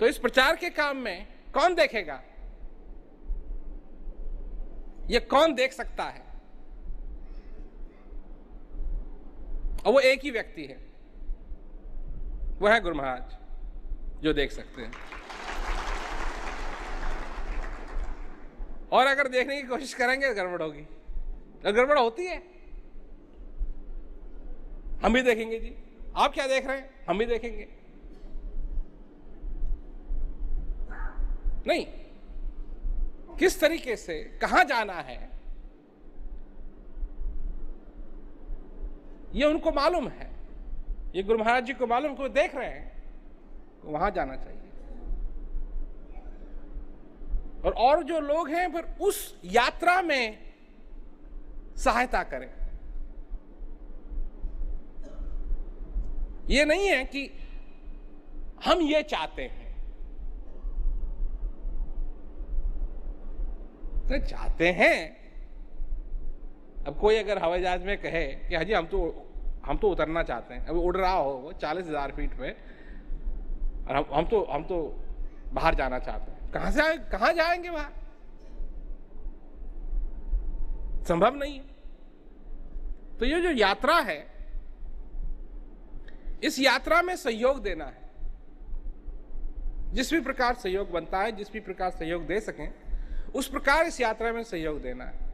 तो इस प्रचार के काम में कौन देखेगा? ये कौन देख सकता है? और वो एक ही व्यक्ति है, वो है गुरु महाराज, जो देख सकते हैं। और अगर देखने की कोशिश करेंगे तो गड़बड़ होगी। तो गड़बड़ होती है, हम भी देखेंगे जी। आप क्या देख रहे हैं, हम भी देखेंगे। नहीं, किस तरीके से कहां जाना है ये उनको मालूम है, ये गुरु महाराज जी को मालूम, को देख रहे हैं, तो वहां जाना चाहिए। और जो लोग हैं फिर उस यात्रा में सहायता करें। ये नहीं है कि हम ये चाहते हैं, तो चाहते हैं। अब कोई अगर हवाई जहाज में कहे कि हाजी हम तो उतरना चाहते हैं, अब उड़ रहा हो वो 40,000 फीट पे, और हम तो बाहर जाना चाहते हैं, कहां जाएंगे? वहां संभव नहीं है। तो ये जो यात्रा है, इस यात्रा में सहयोग देना है। जिस भी प्रकार सहयोग बनता है, जिस भी प्रकार सहयोग दे सकें, उस प्रकार इस यात्रा में सहयोग देना है।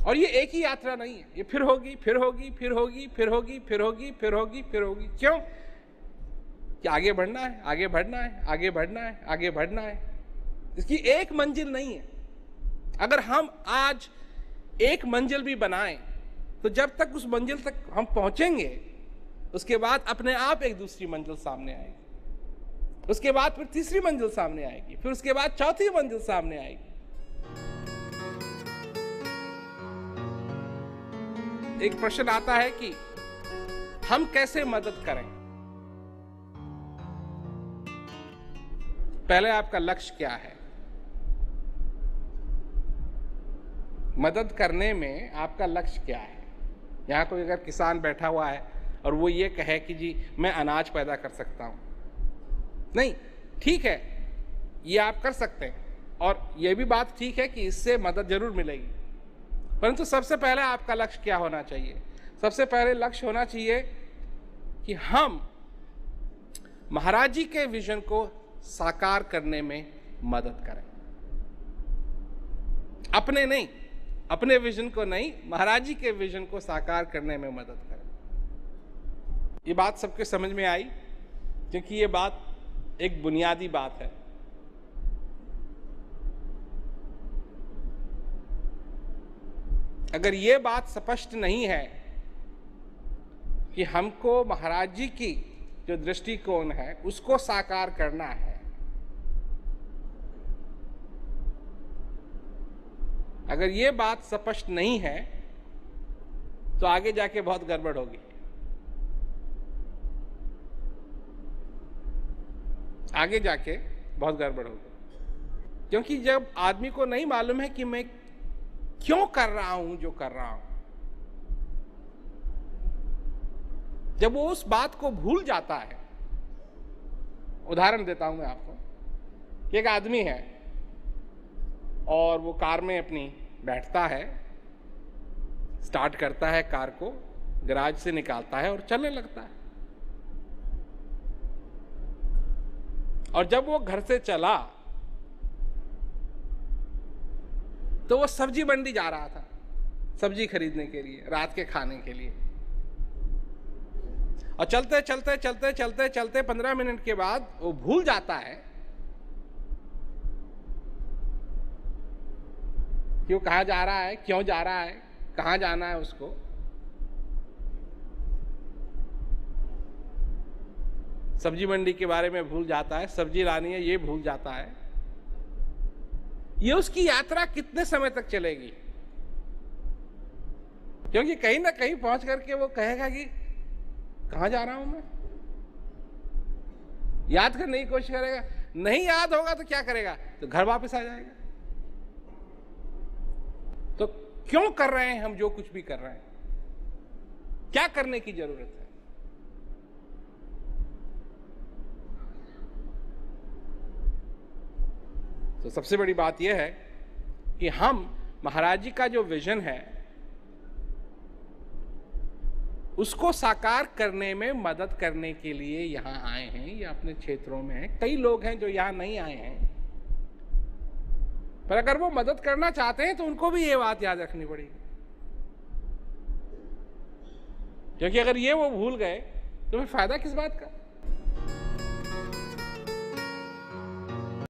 और ये एक ही यात्रा नहीं है, ये फिर होगी, फिर होगी, फिर होगी, फिर होगी, फिर होगी, फिर होगी, फिर होगी। क्यों? कि आगे बढ़ना है, आगे बढ़ना है, आगे बढ़ना है, आगे बढ़ना है। इसकी एक मंजिल नहीं है। अगर हम आज एक मंजिल भी बनाएं, तो जब तक उस मंजिल तक हम पहुंचेंगे, उसके बाद अपने आप एक दूसरी मंजिल सामने आएगी, उसके बाद फिर तीसरी मंजिल सामने आएगी, फिर उसके बाद चौथी मंजिल सामने आएगी। एक प्रश्न आता है कि हम कैसे मदद करें? पहले आपका लक्ष्य क्या है? मदद करने में आपका लक्ष्य क्या है? यहां कोई अगर किसान बैठा हुआ है और वो ये कहे कि जी मैं अनाज पैदा कर सकता हूं, नहीं, ठीक है, ये आप कर सकते हैं, और ये भी बात ठीक है कि इससे मदद जरूर मिलेगी। परंतु सबसे पहले आपका लक्ष्य क्या होना चाहिए? सबसे पहले लक्ष्य होना चाहिए कि हम महाराज जी के विजन को साकार करने में मदद करें। अपने नहीं, अपने विजन को नहीं, महाराज जी के विजन को साकार करने में मदद करें। ये बात सबके समझ में आई, क्योंकि ये बात एक बुनियादी बात है। अगर ये बात स्पष्ट नहीं है कि हमको महाराज जी की जो दृष्टिकोण है उसको साकार करना है, अगर ये बात स्पष्ट नहीं है, तो आगे जाके बहुत गड़बड़ होगी। आगे जाके बहुत गड़बड़ होगी, क्योंकि जब आदमी को नहीं मालूम है कि मैं क्यों कर रहा हूं जो कर रहा हूं, जब वो उस बात को भूल जाता है। उदाहरण देता हूं मैं आपको कि एक आदमी है और वो कार में अपनी बैठता है, स्टार्ट करता है कार को, गैराज से निकालता है और चलने लगता है। और जब वो घर से चला तो वो सब्जी मंडी जा रहा था, सब्जी खरीदने के लिए, रात के खाने के लिए। और चलते चलते चलते चलते चलते 15 मिनट के बाद वो भूल जाता है कि वो कहां जा रहा है, क्यों जा रहा है, कहां जाना है उसको। सब्जी मंडी के बारे में भूल जाता है, सब्जी लानी है ये भूल जाता है। ये उसकी यात्रा कितने समय तक चलेगी? क्योंकि कहीं ना कहीं पहुंच करके वो कहेगा कि कहां जा रहा हूं मैं, याद करने की कोशिश करेगा। नहीं याद होगा तो क्या करेगा? तो घर वापस आ जाएगा। तो क्यों कर रहे हैं हम जो कुछ भी कर रहे हैं? क्या करने की जरूरत है? तो सबसे बड़ी बात यह है कि हम महाराज जी का जो विजन है उसको साकार करने में मदद करने के लिए यहाँ आए हैं, या अपने क्षेत्रों में हैं। कई लोग हैं जो यहाँ नहीं आए हैं, पर अगर वो मदद करना चाहते हैं तो उनको भी ये बात याद रखनी पड़ेगी, क्योंकि अगर ये वो भूल गए तो फिर फायदा किस बात का।